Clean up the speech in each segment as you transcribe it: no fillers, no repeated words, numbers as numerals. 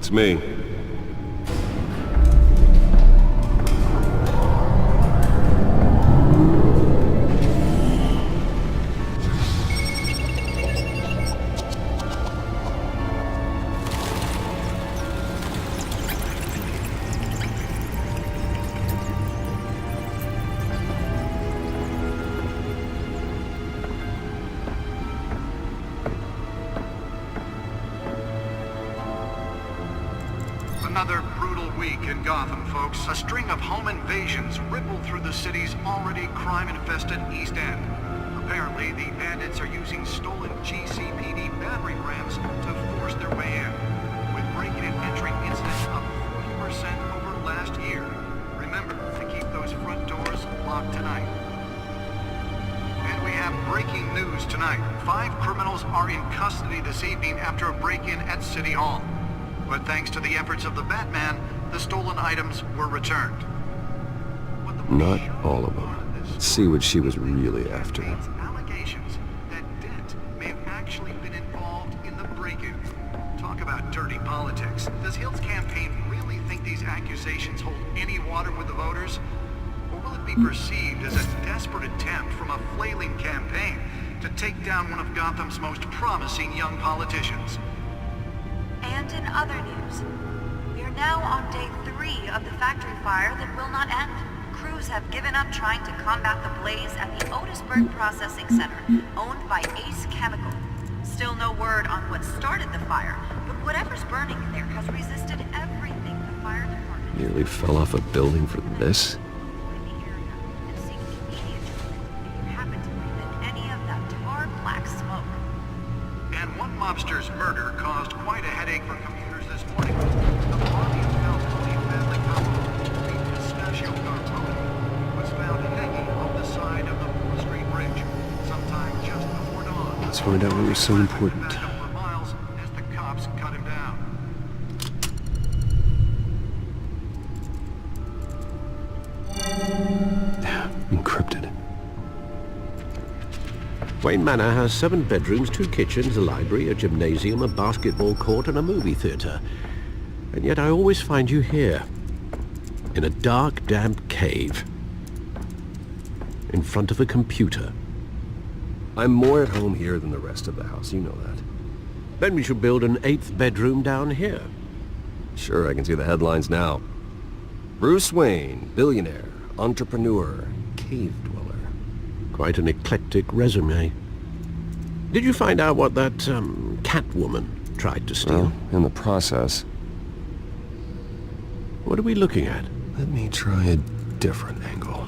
Beats me. Another brutal week in Gotham, folks. A string of home invasions rippled through the city's already crime-infested East End. Apparently, the bandits are using stolen GCPD battering rams to force their way in, with breaking and entering incidents up 40% over last year. Remember to keep those front doors locked tonight. And we have breaking news tonight. 5 criminals are in custody this evening after a break-in at City Hall. But thanks to the efforts of the Batman, the stolen items were returned. Not all of them. Let's see what she was really after. Allegations that Dent may have actually been involved in the break-in. Talk about dirty politics. Does Hill's campaign really think these accusations hold any water with the voters? Or will it be perceived as a desperate attempt from a flailing campaign to take down one of Gotham's most promising young politicians? And in other news, we are now on day 3 of the factory fire that will not end. Crews have given up trying to combat the blaze at the Otisburg Processing Center, owned by Ace Chemical. Still no word on what started the fire, but whatever's burning in there has resisted everything the fire department... Nearly fell off a building for this? Mobster's murder caused quite a headache for computers this morning. The body of Falcone family couple, the Pistachio Carbone, was found hanging on the side of the 4th Street Bridge, sometime just before dawn. Let's find out what was so important. Back up for miles as the cops cut him down. Encrypted. Wayne Manor has 7 bedrooms, 2 kitchens, a library, a gymnasium, a basketball court, and a movie theater. And yet I always find you here, in a dark, damp cave, in front of a computer. I'm more at home here than the rest of the house, you know that. Then we should build an 8th bedroom down here. Sure, I can see the headlines now. Bruce Wayne, billionaire, entrepreneur, cave dweller. Quite an eclectic resume. Did you find out what that, Catwoman tried to steal? Well, in the process. What are we looking at? Let me try a different angle.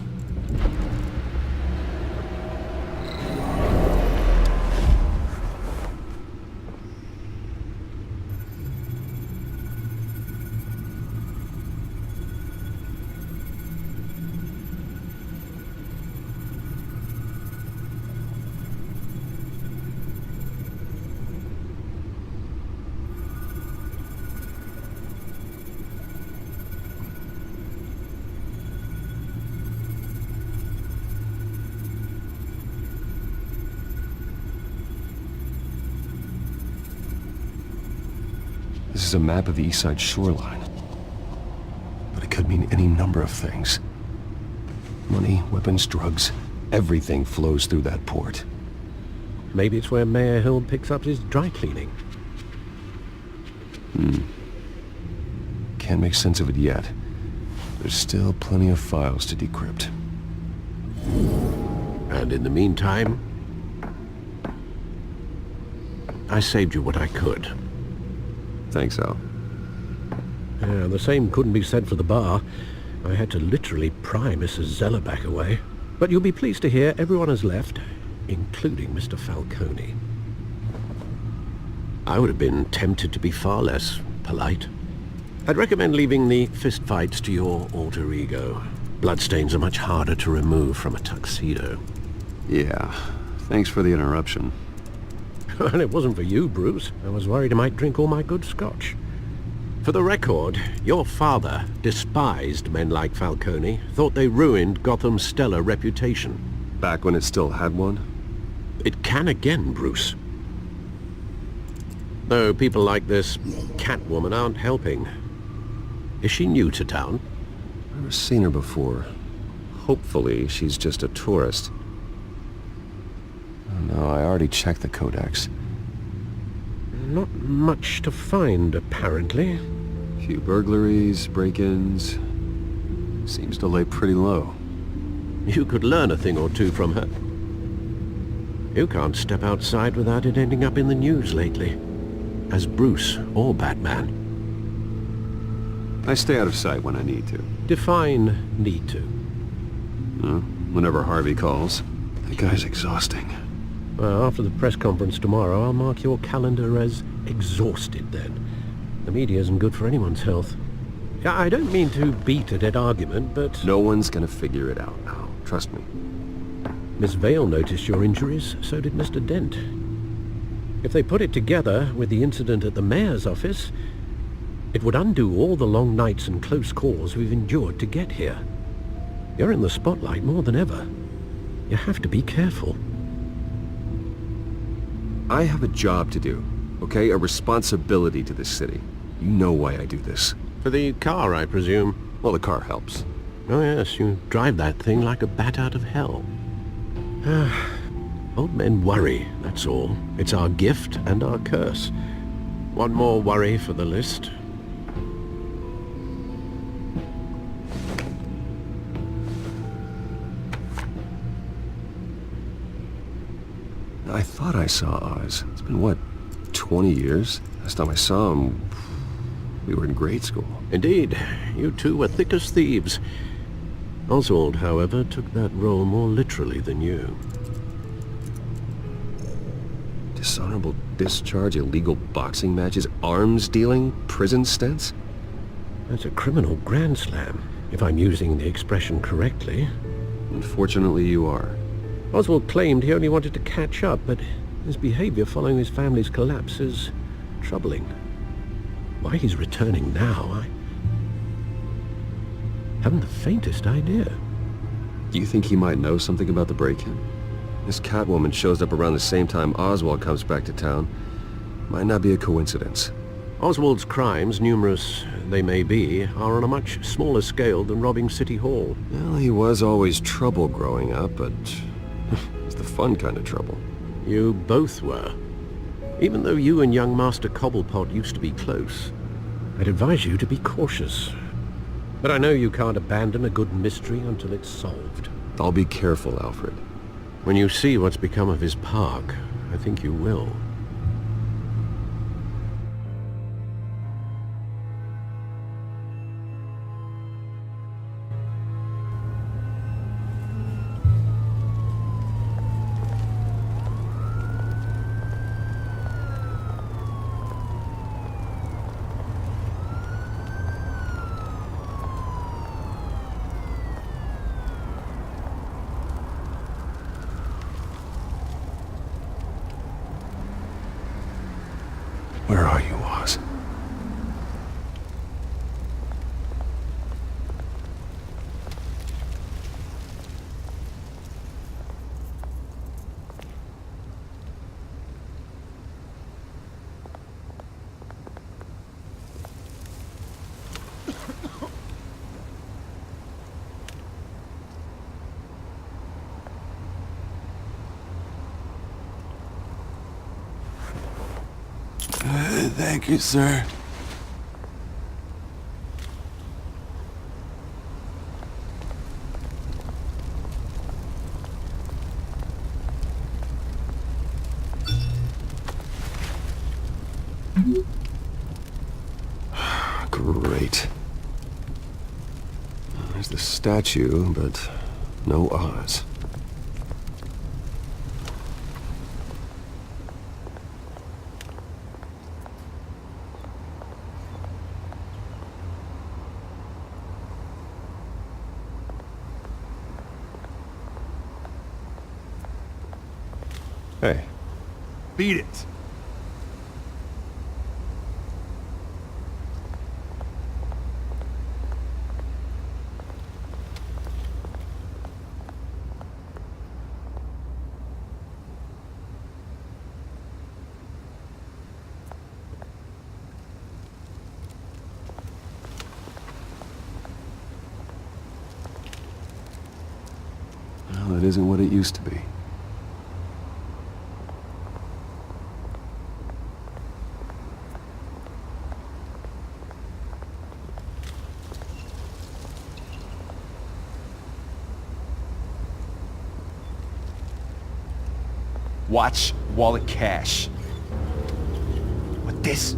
This is a map of the East Side shoreline. But it could mean any number of things. Money, weapons, drugs, everything flows through that port. Maybe it's where Mayor Hill picks up his dry cleaning. Can't make sense of it yet. There's still plenty of files to decrypt. And in the meantime, I saved you what I could. Think so? Yeah, the same couldn't be said for the bar. I had to literally pry Mrs. Zeller back away. But you'll be pleased to hear everyone has left, including Mr. Falcone. I would have been tempted to be far less polite. I'd recommend leaving the fistfights to your alter ego. Bloodstains are much harder to remove from a tuxedo. Yeah. Thanks for the interruption. Well, it wasn't for you, Bruce. I was worried I might drink all my good scotch. For the record, your father despised men like Falcone, thought they ruined Gotham's stellar reputation. Back when it still had one? It can again, Bruce. Though people like this Catwoman aren't helping. Is she new to town? Never seen her before. Hopefully, she's just a tourist. Oh, no, I already checked the codex. Not much to find, apparently. Few burglaries, break-ins. Seems to lay pretty low. You could learn a thing or two from her. You can't step outside without it ending up in the news lately. As Bruce or Batman. I stay out of sight when I need to. Define need to. Whenever Harvey calls. That guy's exhausting. Well, after the press conference tomorrow, I'll mark your calendar as exhausted then. The media isn't good for anyone's health. I don't mean to beat a dead argument, but... No one's gonna figure it out now. Trust me. Miss Vale noticed your injuries, so did Mr. Dent. If they put it together with the incident at the mayor's office, it would undo all the long nights and close calls we've endured to get here. You're in the spotlight more than ever. You have to be careful. I have a job to do, okay? A responsibility to this city. You know why I do this. For the car, I presume. Well, the car helps. Oh yes, you drive that thing like a bat out of hell. Old men worry, that's all. It's our gift and our curse. One more worry for the list. I thought I saw Oz. It's been, what, 20 years? Last time I saw him, we were in grade school. Indeed, you two were thick as thieves. Oswald, however, took that role more literally than you. Dishonorable discharge, illegal boxing matches, arms dealing, prison stints? That's a criminal grand slam, if I'm using the expression correctly. Unfortunately, you are. Oswald claimed he only wanted to catch up, but his behavior following his family's collapse is troubling. Why he's returning now, I haven't the faintest idea. Do you think he might know something about the break-in? This Catwoman shows up around the same time Oswald comes back to town. Might not be a coincidence. Oswald's crimes, numerous they may be, are on a much smaller scale than robbing City Hall. Well, he was always trouble growing up, but it's the fun kind of trouble. You both were. Even though you and young Master Cobblepot used to be close, I'd advise you to be cautious. But I know you can't abandon a good mystery until it's solved. I'll be careful, Alfred. When you see what's become of his park, I think you will. Where are you, Oz? Thank you, sir. Great. There's the statue, but no Oz. Hey. Beat it. isn't what it used to be. Watch wallet cash. But this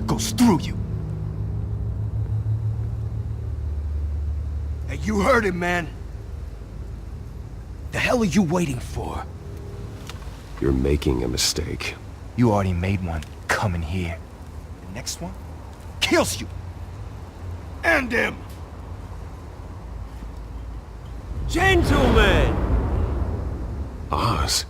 goes through you. Hey, you heard him, man. The hell are you waiting for? You're making a mistake. You already made one coming here. The next one kills you. And him. Gentlemen! Oz.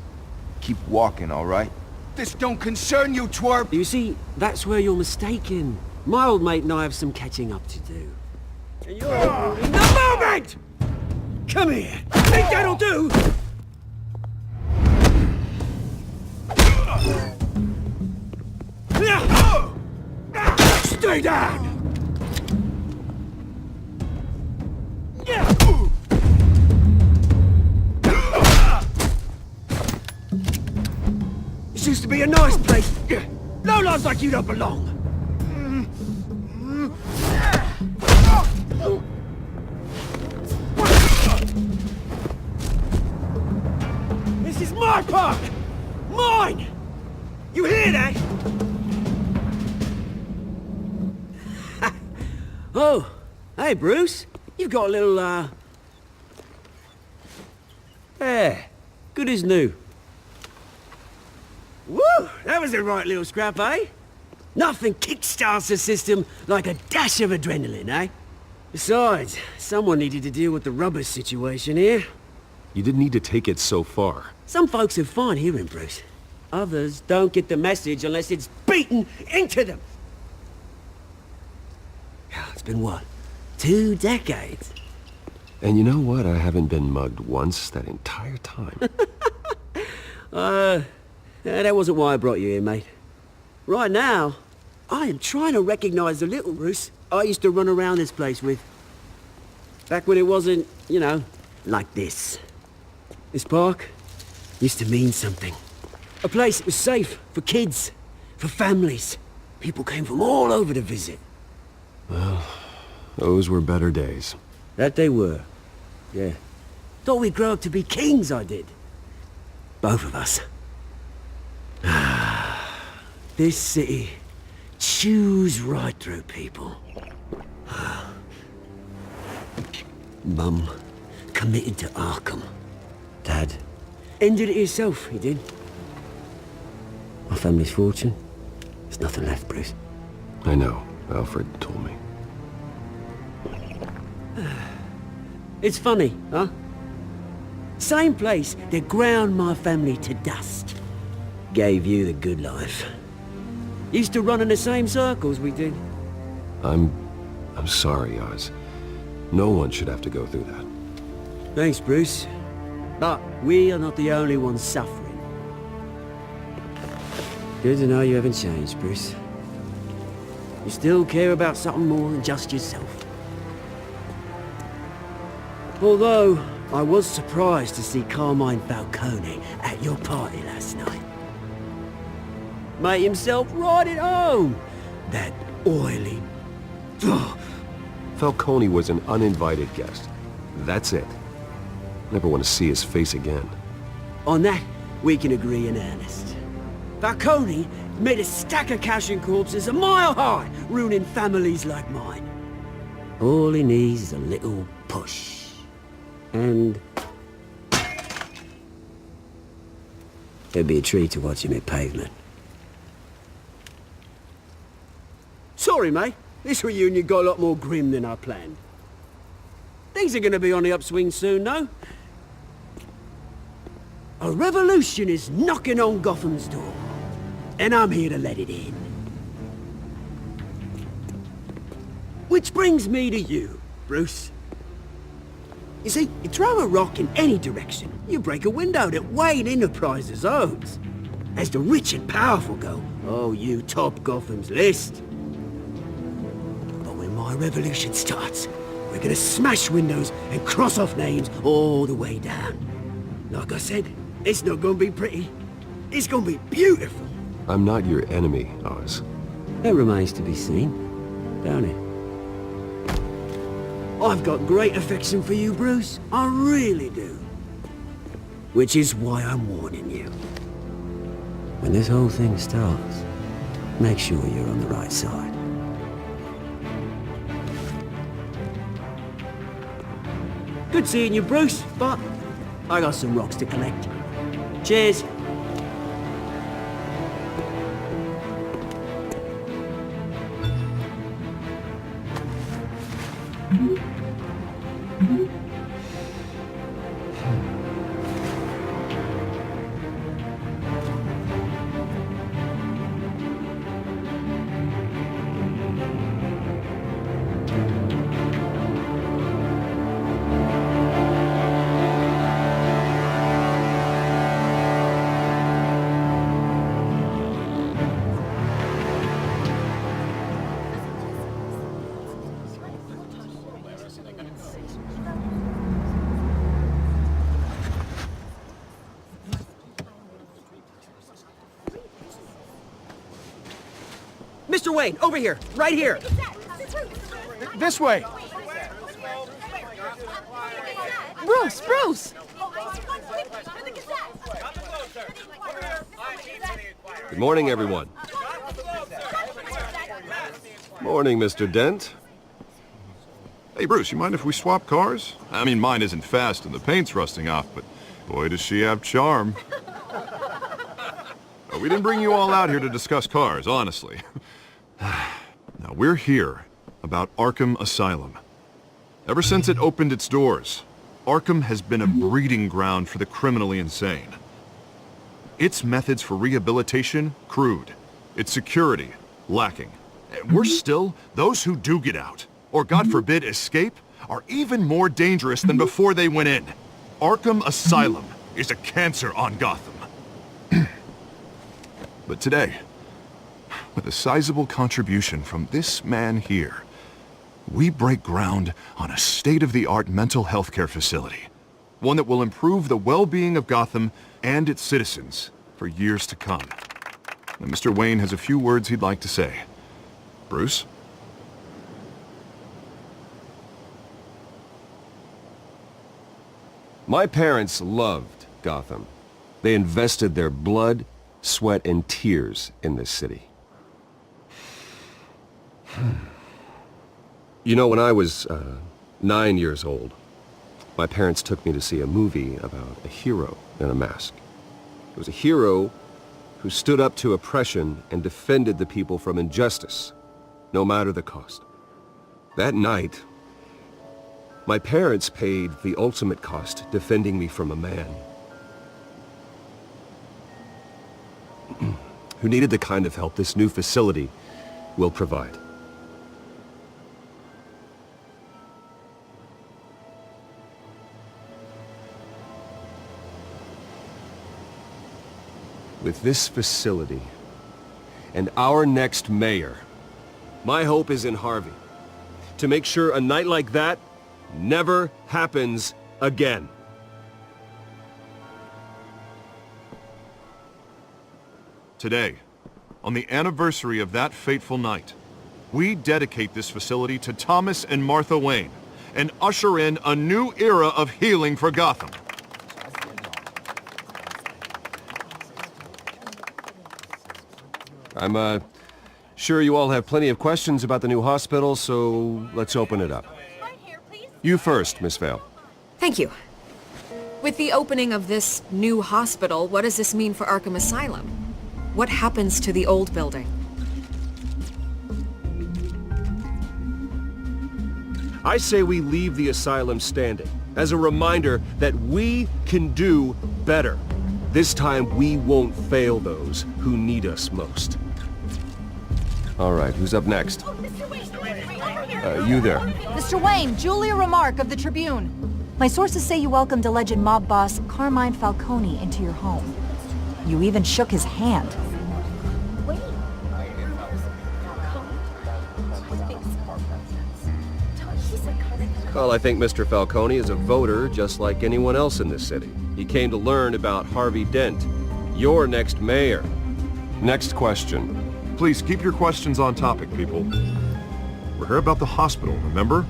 Keep walking, all right? This don't concern you, twerp! You see, that's where you're mistaken. My old mate and I have some catching up to do. And you're ruining the moment! Come here! Think that'll do? Stay down! This used to be a nice place. No lives like you don't belong. This is my park! Mine! You hear that? Oh, hey Bruce. You've got a little, yeah, good as new. Woo! That was a right little scrap, eh? Nothing kickstarts the system like a dash of adrenaline, eh? Besides, someone needed to deal with the rubber situation here. You didn't need to take it so far. Some folks are fine hearing, Bruce. Others don't get the message unless it's beaten into them. It's been what? 2 decades? And you know what? I haven't been mugged once that entire time. That wasn't why I brought you here, mate. Right now, I am trying to recognize the little Bruce I used to run around this place with. Back when it wasn't, you know, like this. This park used to mean something. A place that was safe for kids, for families. People came from all over to visit. Well, those were better days. That they were. Yeah. Thought we'd grow up to be kings, I did. Both of us. This city chews right through people. Mum committed to Arkham. Dad ended it himself, he did. My family's fortune. There's nothing left, Bruce. I know. Alfred told me. It's funny, huh? Same place that ground my family to dust. Gave you the good life. Used to run in the same circles we did. I'm sorry, Oz. No one should have to go through that. Thanks, Bruce. But we are not the only ones suffering. Good to know you haven't changed, Bruce. You still care about something more than just yourself. Although, I was surprised to see Carmine Falcone at your party last night. Made himself right at home. That oily... Ugh. Falcone was an uninvited guest. That's it. Never want to see his face again. On that, we can agree in earnest. Falcone made a stack of cash and corpses a mile high, ruining families like mine. All he needs is a little push. And... it'd be a treat to watch him hit pavement. Sorry, mate. This reunion got a lot more grim than I planned. Things are gonna be on the upswing soon, though. A revolution is knocking on Gotham's door. And I'm here to let it in. Which brings me to you, Bruce. You see, you throw a rock in any direction, you break a window that Wayne Enterprises owns. As the rich and powerful go, oh, you top Gotham's list. But when my revolution starts, we're gonna smash windows and cross off names all the way down. Like I said, it's not gonna be pretty. It's gonna be beautiful. I'm not your enemy, Oz. That remains to be seen, don't it? I've got great affection for you, Bruce. I really do. Which is why I'm warning you. When this whole thing starts, make sure you're on the right side. Good seeing you, Bruce, but I got some rocks to collect. Cheers. Mr. Wayne, over here, right here. This way! Bruce, Bruce! Good morning, everyone. Morning, Mr. Dent. Hey, Bruce, you mind if we swap cars? I mean, mine isn't fast and the paint's rusting off, but boy, does she have charm. We didn't bring you all out here to discuss cars, honestly. Now, we're here about Arkham Asylum. Ever since it opened its doors, Arkham has been a breeding ground for the criminally insane. Its methods for rehabilitation, crude. Its security, lacking. And worse still, those who do get out, or God forbid escape, are even more dangerous than before they went in. Arkham Asylum is a cancer on Gotham. But today, with a sizable contribution from this man here, we break ground on a state-of-the-art mental health care facility. One that will improve the well-being of Gotham and its citizens for years to come. And Mr. Wayne has a few words he'd like to say. Bruce? My parents loved Gotham. They invested their blood, sweat, and tears in this city. You know, when I was 9 years old, my parents took me to see a movie about a hero in a mask. It was a hero who stood up to oppression and defended the people from injustice, no matter the cost. That night, my parents paid the ultimate cost defending me from a man who needed the kind of help this new facility will provide. With this facility and our next mayor, my hope is in Harvey, to make sure a night like that never happens again. Today, on the anniversary of that fateful night, we dedicate this facility to Thomas and Martha Wayne and usher in a new era of healing for Gotham. I'm sure you all have plenty of questions about the new hospital, so let's open it up. You first, Miss Vale. Thank you. With the opening of this new hospital, what does this mean for Arkham Asylum? What happens to the old building? I say we leave the asylum standing, as a reminder that we can do better. This time we won't fail those who need us most. All right, who's up next? You there. Mr. Wayne, Julia Remark of the Tribune. My sources say you welcomed alleged mob boss Carmine Falcone into your home. You even shook his hand. Well, I think Mr. Falcone is a voter just like anyone else in this city. He came to learn about Harvey Dent, your next mayor. Next question. Please keep your questions on topic, people. We're here about the hospital, remember?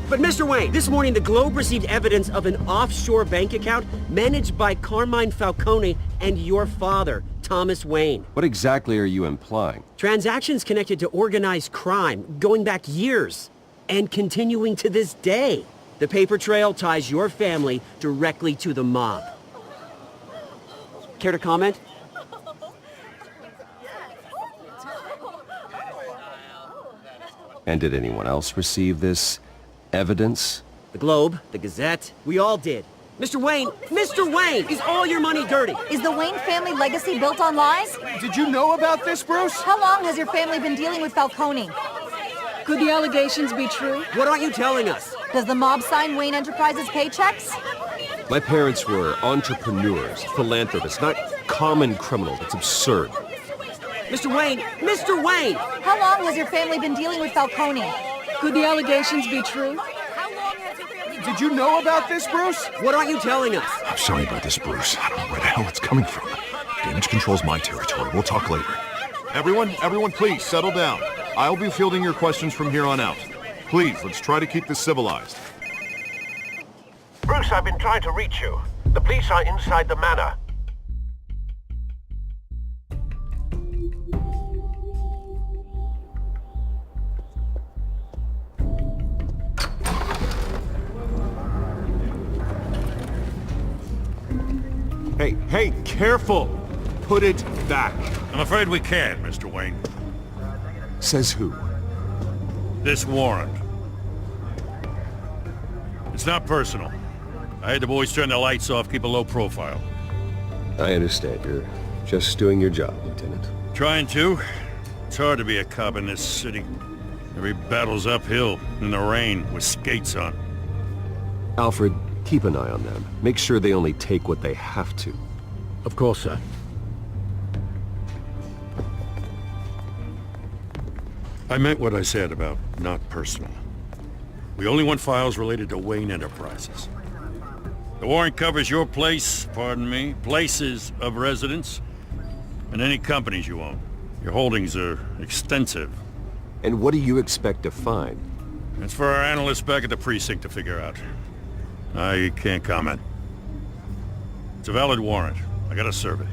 But Mr. Wayne, this morning the Globe received evidence of an offshore bank account managed by Carmine Falcone and your father, Thomas Wayne. What exactly are you implying? Transactions connected to organized crime, going back years, and continuing to this day. The paper trail ties your family directly to the mob. Care to comment? And did anyone else receive this evidence? The Globe, the Gazette, we all did. Mr. Wayne, is all your money dirty? Is the Wayne family legacy built on lies? Did you know about this, Bruce? How long has your family been dealing with Falcone? Could the allegations be true? What aren't you telling us? Does the mob sign Wayne Enterprises paychecks? My parents were entrepreneurs, philanthropists, not common criminals. It's absurd. Mr. Wayne! How long has your family been dealing with Falcone? Could the allegations be true? Did you know about this, Bruce? What aren't you telling us? I'm sorry about this, Bruce. I don't know where the hell it's coming from. Damage control's my territory. We'll talk later. Everyone, please, settle down. I'll be fielding your questions from here on out. Please, let's try to keep this civilized. Bruce, I've been trying to reach you. The police are inside the manor. Hey, careful! Put it back. I'm afraid we can't, Mr. Wayne. Says who? This warrant. It's not personal. I had the boys turn the lights off, keep a low profile. I understand. You're just doing your job, Lieutenant. Trying to. It's hard to be a cop in this city. Every battle's uphill, in the rain, with skates on. Alfred, keep an eye on them. Make sure they only take what they have to. Of course, sir. I meant what I said about not personal. We only want files related to Wayne Enterprises. The warrant covers your place, pardon me, places of residence, and any companies you own. Your holdings are extensive. And what do you expect to find? It's for our analysts back at the precinct to figure out. I can't comment. It's a valid warrant. I gotta serve it.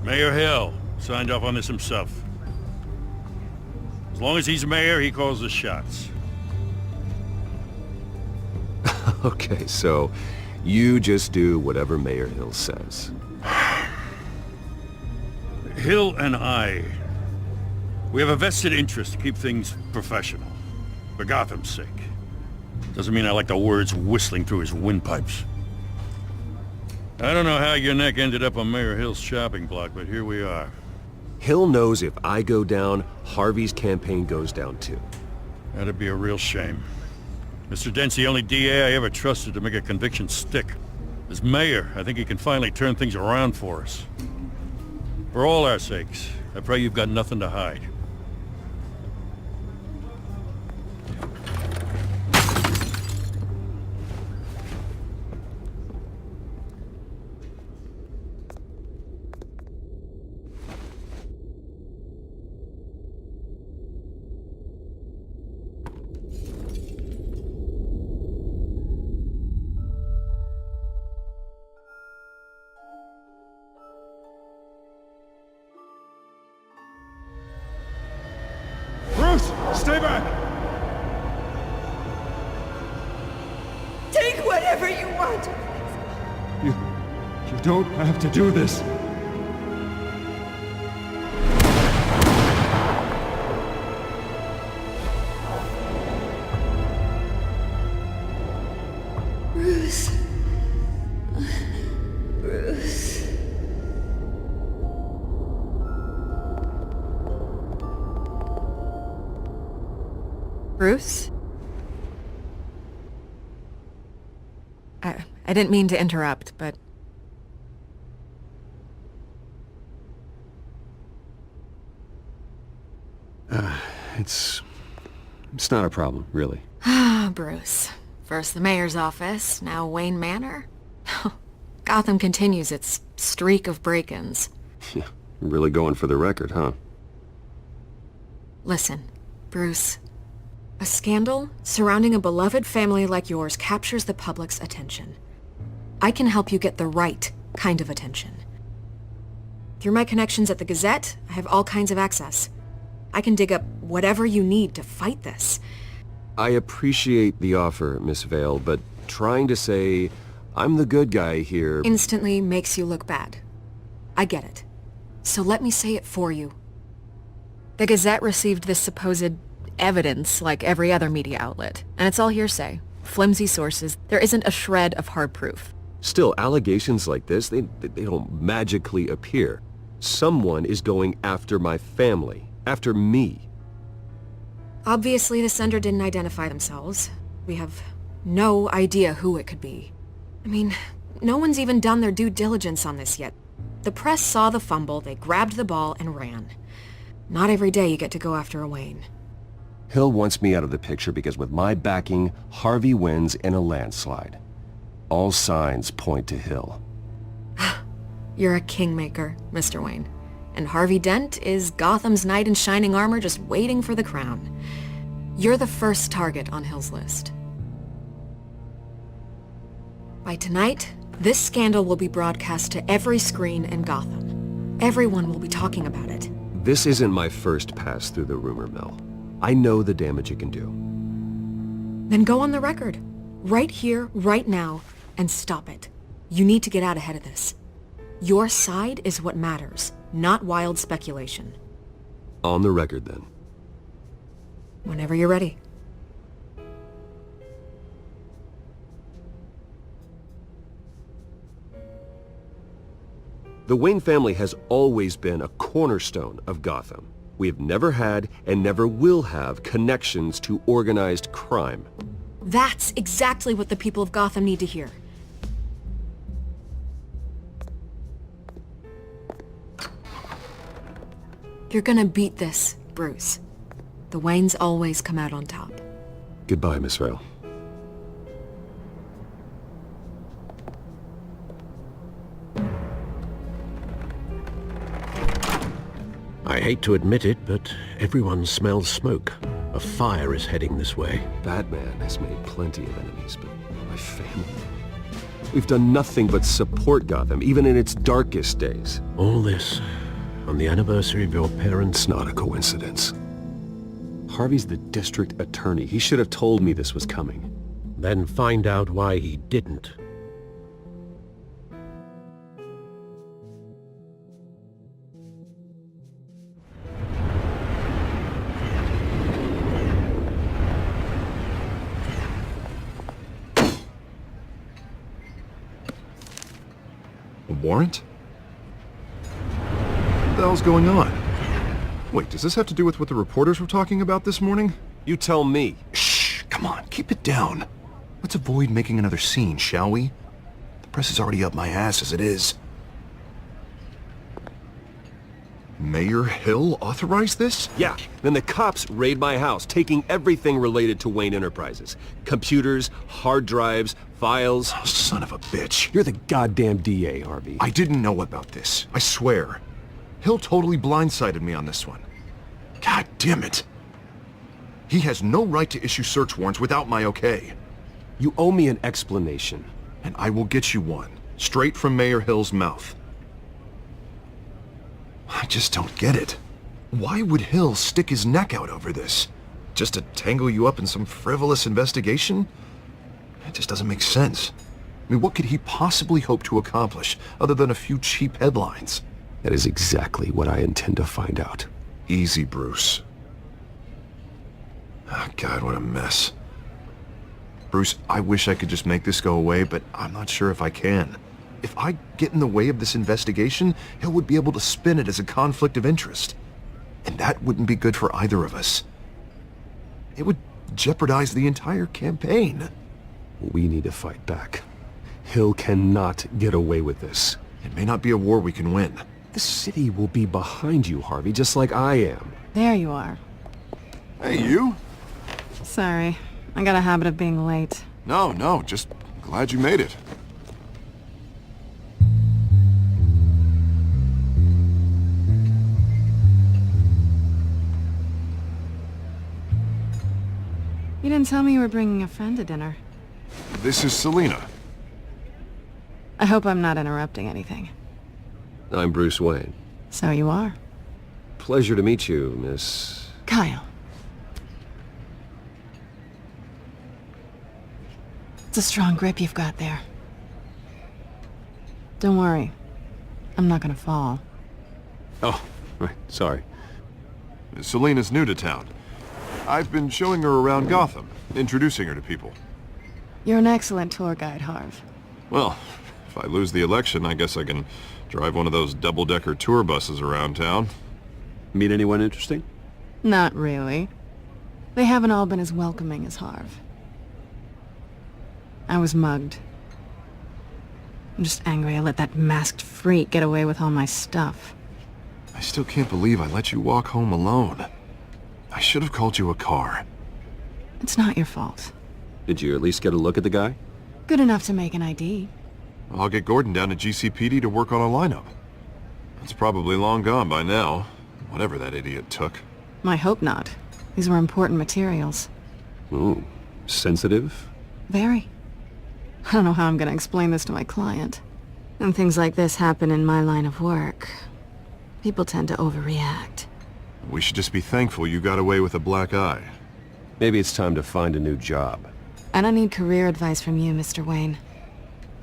Mayor Hill signed off on this himself. As long as he's mayor, he calls the shots. Okay, so you just do whatever Mayor Hill says. Hill and I, we have a vested interest to keep things professional. For Gotham's sake. Doesn't mean I like the words whistling through his windpipes. I don't know how your neck ended up on Mayor Hill's shopping block, but here we are. Hill knows if I go down, Harvey's campaign goes down too. That'd be a real shame. Mr. Dent's the only DA I ever trusted to make a conviction stick. As mayor, I think he can finally turn things around for us. For all our sakes, I pray you've got nothing to hide. Bruce, stay back! Take whatever you want. You don't have to do this. Bruce. Bruce. Bruce? I didn't mean to interrupt, but... It's not a problem, really. Ah, Bruce. First the mayor's office, now Wayne Manor. Gotham continues its streak of break-ins. Yeah, really going for the record, huh? Listen, Bruce. A scandal surrounding a beloved family like yours captures the public's attention. I can help you get the right kind of attention. Through my connections at the Gazette, I have all kinds of access. I can dig up whatever you need to fight this. I appreciate the offer, Miss Vale, but trying to say I'm the good guy here instantly makes you look bad. I get it. So let me say it for you. The Gazette received this supposed evidence like every other media outlet, and it's all hearsay. Flimsy sources. There isn't a shred of hard proof. Still, allegations like this, they don't magically appear. Someone is going after my family, after me. Obviously, the sender didn't identify themselves. We have no idea who it could be. I mean, no one's even done their due diligence on this yet. The press saw the fumble, they grabbed the ball and ran. Not every day you get to go after a Wayne. Hill wants me out of the picture because with my backing, Harvey wins in a landslide. All signs point to Hill. You're a kingmaker, Mr. Wayne. And Harvey Dent is Gotham's knight in shining armor just waiting for the crown. You're the first target on Hill's list. By tonight, this scandal will be broadcast to every screen in Gotham. Everyone will be talking about it. This isn't my first pass through the rumor mill. I know the damage it can do. Then go on the record. Right here, right now, and stop it. You need to get out ahead of this. Your side is what matters, not wild speculation. On the record, then. Whenever you're ready. The Wayne family has always been a cornerstone of Gotham. We have never had and never will have connections to organized crime. That's exactly what the people of Gotham need to hear. You're gonna beat this, Bruce. The Waynes always come out on top. Goodbye, Miss Vale. I hate to admit it, but everyone smells smoke. A fire is heading this way. Batman has made plenty of enemies, but my family... We've done nothing but support Gotham, even in its darkest days. All this on the anniversary of your parents'... It's not a coincidence. Harvey's the district attorney. He should have told me this was coming. Then find out why he didn't. A warrant? What the hell's going on? Wait, does this have to do with what the reporters were talking about this morning? You tell me. Shh, come on, keep it down. Let's avoid making another scene, shall we? The press is already up my ass as it is. Mayor Hill authorized this? Yeah, then the cops raid my house, taking everything related to Wayne Enterprises. Computers, hard drives, files. Oh, son of a bitch. You're the goddamn DA, Harvey. I didn't know about this. I swear. Hill totally blindsided me on this one. God damn it. He has no right to issue search warrants without my okay. You owe me an explanation. And I will get you one, straight from Mayor Hill's mouth. I just don't get it. Why would Hill stick his neck out over this? Just to tangle you up in some frivolous investigation? It just doesn't make sense. I mean, what could he possibly hope to accomplish other than a few cheap headlines? That is exactly what I intend to find out. Easy, Bruce. Oh, God, what a mess. Bruce, I wish I could just make this go away, but I'm not sure if I can. If I get in the way of this investigation, Hill would be able to spin it as a conflict of interest. And that wouldn't be good for either of us. It would jeopardize the entire campaign. We need to fight back. Hill cannot get away with this. It may not be a war we can win. The city will be behind you, Harvey, just like I am. There you are. Hey, you? Sorry. I got a habit of being late. No, just glad you made it. You didn't tell me you were bringing a friend to dinner. This is Selina. I hope I'm not interrupting anything. I'm Bruce Wayne. So you are. Pleasure to meet you, Miss... Kyle. It's a strong grip you've got there. Don't worry. I'm not gonna fall. Oh, right, sorry. Selina's new to town. I've been showing her around Gotham, introducing her to people. You're an excellent tour guide, Harv. Well, if I lose the election, I guess I can drive one of those double-decker tour buses around town. Meet anyone interesting? Not really. They haven't all been as welcoming as Harv. I was mugged. I'm just angry I let that masked freak get away with all my stuff. I still can't believe I let you walk home alone. I should have called you a car. It's not your fault. Did you at least get a look at the guy? Good enough to make an ID. I'll get Gordon down to GCPD to work on a lineup. It's probably long gone by now, whatever that idiot took. I hope not. These were important materials. Ooh, sensitive? Very. I don't know how I'm gonna explain this to my client. When things like this happen in my line of work, people tend to overreact. We should just be thankful you got away with a black eye. Maybe it's time to find a new job. I don't need career advice from you, Mr. Wayne.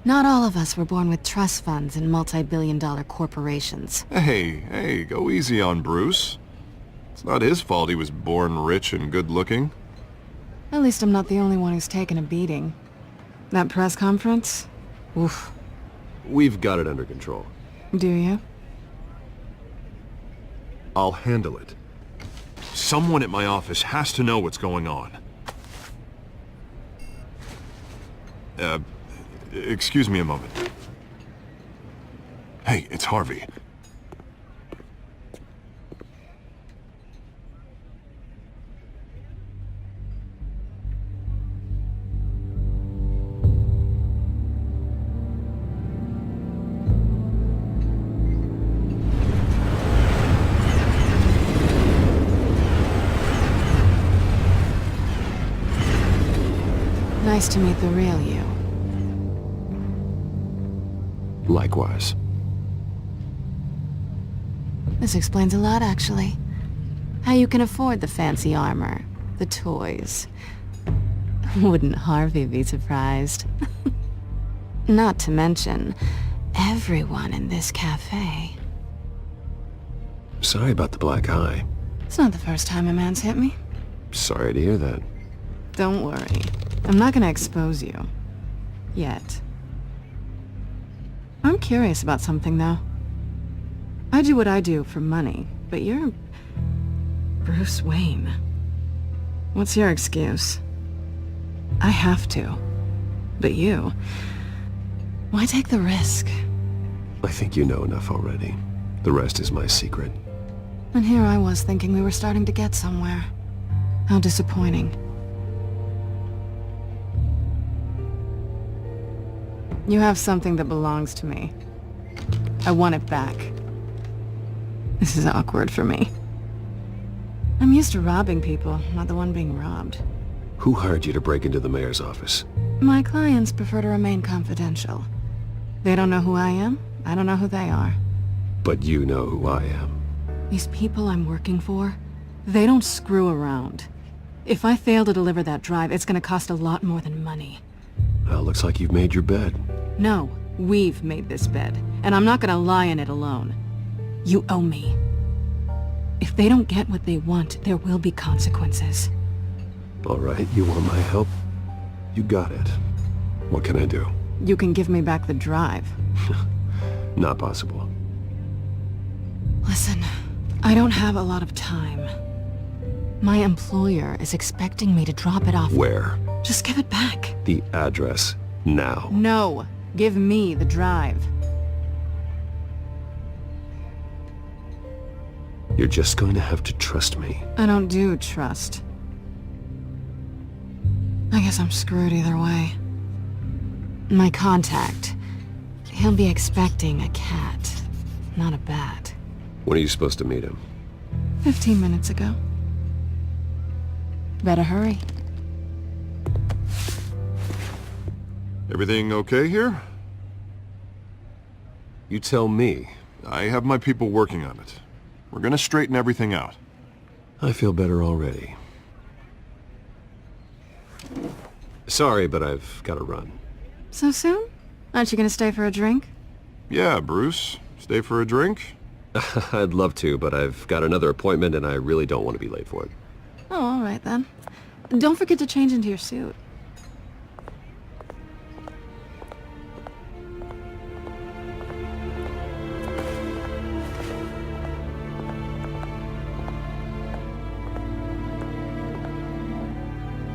Not all of us were born with trust funds and multi-billion-dollar corporations. Hey, go easy on Bruce. It's not his fault he was born rich and good-looking. At least I'm not the only one who's taken a beating. That press conference? Oof. We've got it under control. Do you? I'll handle it. Someone at my office has to know what's going on. Excuse me a moment. Hey, it's Harvey. Nice to meet the real you. Likewise. This explains a lot, actually. How you can afford the fancy armor, the toys. Wouldn't Harvey be surprised? Not to mention, everyone in this cafe. Sorry about the black eye. It's not the first time a man's hit me. Sorry to hear that. Don't worry. I'm not gonna expose you. Yet. I'm curious about something, though. I do what I do for money, but you're... Bruce Wayne. What's your excuse? I have to. But you... Why take the risk? I think you know enough already. The rest is my secret. And here I was thinking we were starting to get somewhere. How disappointing. You have something that belongs to me. I want it back. This is awkward for me. I'm used to robbing people, not the one being robbed. Who hired you to break into the mayor's office? My clients prefer to remain confidential. They don't know who I am, I don't know who they are. But you know who I am. These people I'm working for, they don't screw around. If I fail to deliver that drive, it's gonna cost a lot more than money. Well, looks like you've made your bed. No, we've made this bed, and I'm not gonna lie in it alone. You owe me. If they don't get what they want, there will be consequences. All right, you want my help? You got it. What can I do? You can give me back the drive. Not possible. Listen, I don't have a lot of time. My employer is expecting me to drop it off. Where? Just give it back. The address, now. No, give me the drive. You're just going to have to trust me. I don't do trust. I guess I'm screwed either way. My contact. He'll be expecting a cat, not a bat. When are you supposed to meet him? 15 minutes ago. Better hurry. Everything okay here? You tell me. I have my people working on it. We're gonna straighten everything out. I feel better already. Sorry, but I've got to run. So soon? Aren't you gonna stay for a drink? Yeah, Bruce. Stay for a drink? I'd love to, but I've got another appointment and I really don't want to be late for it. Oh, all right then. Don't forget to change into your suit.